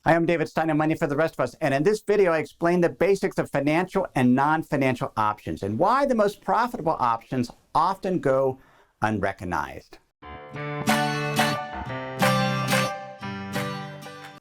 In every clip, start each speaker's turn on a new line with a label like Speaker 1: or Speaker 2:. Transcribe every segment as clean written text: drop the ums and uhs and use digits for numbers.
Speaker 1: Hi, I'm David Stein of Money for the Rest of Us, and in this video I explain the basics of financial and non-financial options and why the most profitable options often go unrecognized.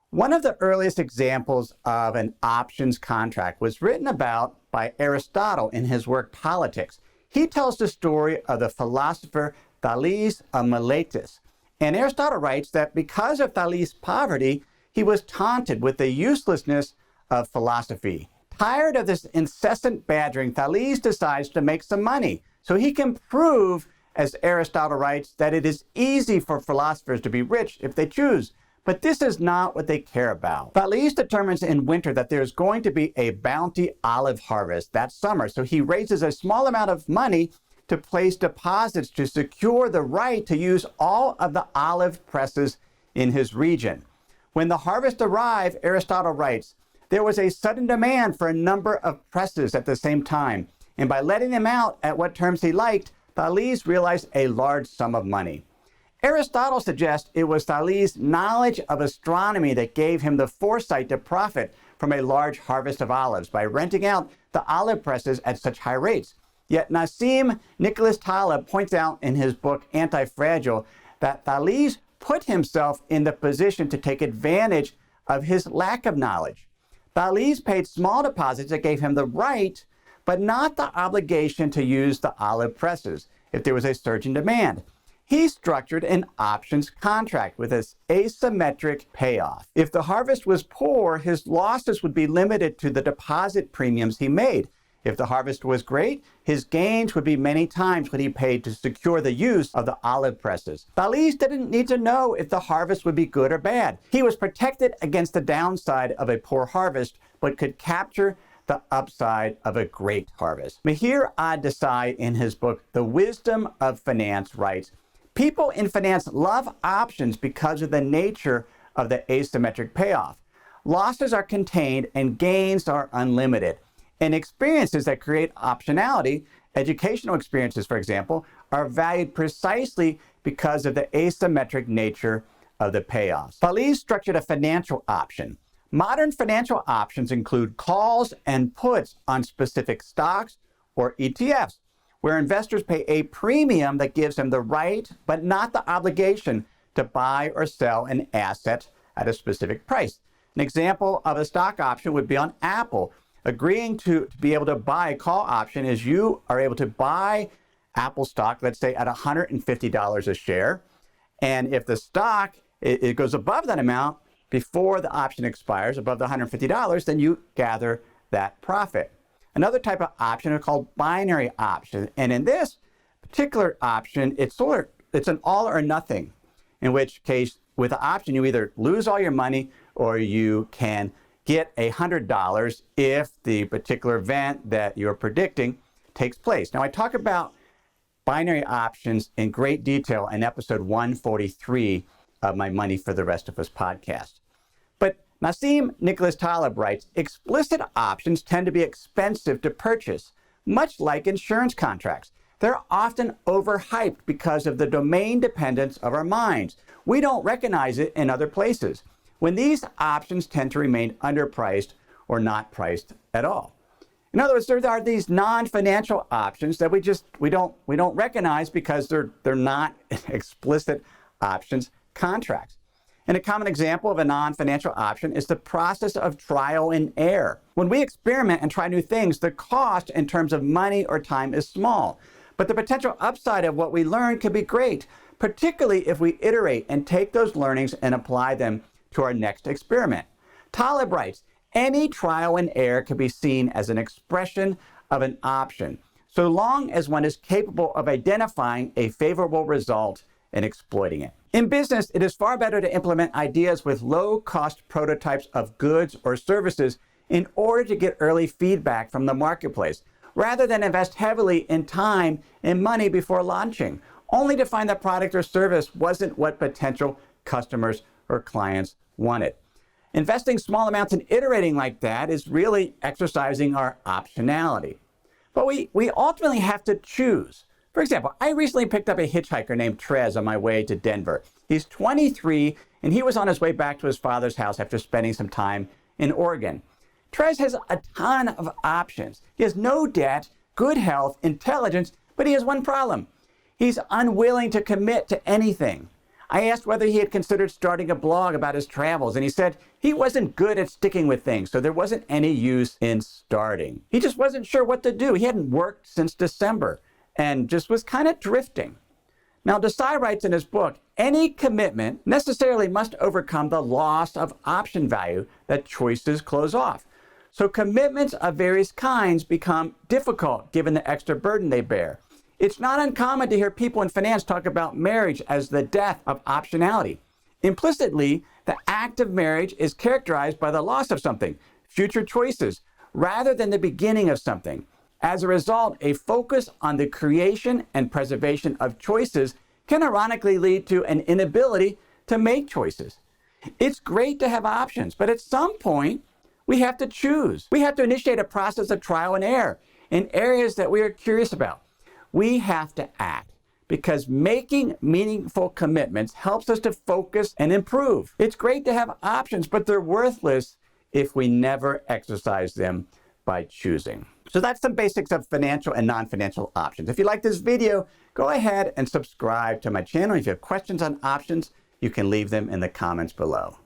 Speaker 1: One of the earliest examples of an options contract was written about by Aristotle in his work Politics. He tells the story of the philosopher Thales of Miletus. And Aristotle writes that because of Thales' poverty, he was taunted with the uselessness of philosophy. Tired of this incessant badgering, Thales decides to make some money so he can prove, as Aristotle writes, that it is easy for philosophers to be rich if they choose. But this is not what they care about. Thales determines in winter that there's going to be a bounty olive harvest that summer, so he raises a small amount of money to place deposits to secure the right to use all of the olive presses in his region. When the harvest arrived, Aristotle writes, there was a sudden demand for a number of presses at the same time, and by letting them out at what terms he liked, Thales realized a large sum of money. Aristotle suggests it was Thales' knowledge of astronomy that gave him the foresight to profit from a large harvest of olives by renting out the olive presses at such high rates. Yet Nassim Nicholas Taleb points out in his book Anti-Fragile that Thales put himself in the position to take advantage of his lack of knowledge. Thales paid small deposits that gave him the right, but not the obligation to use the olive presses if there was a surge in demand. He structured an options contract with an asymmetric payoff. If the harvest was poor, his losses would be limited to the deposit premiums he made. If the harvest was great, his gains would be many times what he paid to secure the use of the olive presses. Thales didn't need to know if the harvest would be good or bad. He was protected against the downside of a poor harvest, but could capture the upside of a great harvest. Mihir Ad-Desai, in his book The Wisdom of Finance, writes, people in finance love options because of the nature of the asymmetric payoff. Losses are contained and gains are unlimited. And experiences that create optionality, educational experiences, for example, are valued precisely because of the asymmetric nature of the payoffs. Thales structured a financial option. Modern financial options include calls and puts on specific stocks or ETFs, where investors pay a premium that gives them the right, but not the obligation, to buy or sell an asset at a specific price. An example of a stock option would be on Apple. Agreeing to be able to buy a call option is you are able to buy Apple stock, let's say at $150 a share. And if the stock, it goes above that amount before the option expires, above the $150, then you gather that profit. Another type of option is called binary option. And in this particular option, it's an all or nothing, in which case with the option, you either lose all your money or you can get $100 if the particular event that you're predicting takes place. Now, I talk about binary options in great detail in episode 143 of my Money for the Rest of Us podcast. But Nassim Nicholas Taleb writes, explicit options tend to be expensive to purchase, much like insurance contracts. They're often overhyped because of the domain dependence of our minds. We don't recognize it in other places, when these options tend to remain underpriced or not priced at all. In other words, there are these non-financial options that we don't recognize because they're not explicit options contracts. And a common example of a non-financial option is the process of trial and error. When we experiment and try new things, the cost in terms of money or time is small, but the potential upside of what we learn could be great, particularly if we iterate and take those learnings and apply them to our next experiment. Taleb writes, any trial and error can be seen as an expression of an option, so long as one is capable of identifying a favorable result and exploiting it. In business, it is far better to implement ideas with low-cost prototypes of goods or services in order to get early feedback from the marketplace, rather than invest heavily in time and money before launching, only to find that product or service wasn't what potential customers or clients wanted. Investing small amounts and iterating like that is really exercising our optionality. But we ultimately have to choose. For example, I recently picked up a hitchhiker named Trez on my way to Denver. He's 23 and he was on his way back to his father's house after spending some time in Oregon. Trez has a ton of options. He has no debt, good health, intelligence, but he has one problem. He's unwilling to commit to anything. I asked whether he had considered starting a blog about his travels, and he said he wasn't good at sticking with things, so there wasn't any use in starting. He just wasn't sure what to do. He hadn't worked since December and just was kind of drifting. Now, Desai writes in his book, any commitment necessarily must overcome the loss of option value that choices close off. So commitments of various kinds become difficult given the extra burden they bear. It's not uncommon to hear people in finance talk about marriage as the death of optionality. Implicitly, the act of marriage is characterized by the loss of something, future choices, rather than the beginning of something. As a result, a focus on the creation and preservation of choices can ironically lead to an inability to make choices. It's great to have options, but at some point, we have to choose. We have to initiate a process of trial and error in areas that we are curious about. We have to act because making meaningful commitments helps us to focus and improve. It's great to have options, but they're worthless if we never exercise them by choosing. So that's some basics of financial and non-financial options. If you like this video, go ahead and subscribe to my channel. If you have questions on options, you can leave them in the comments below.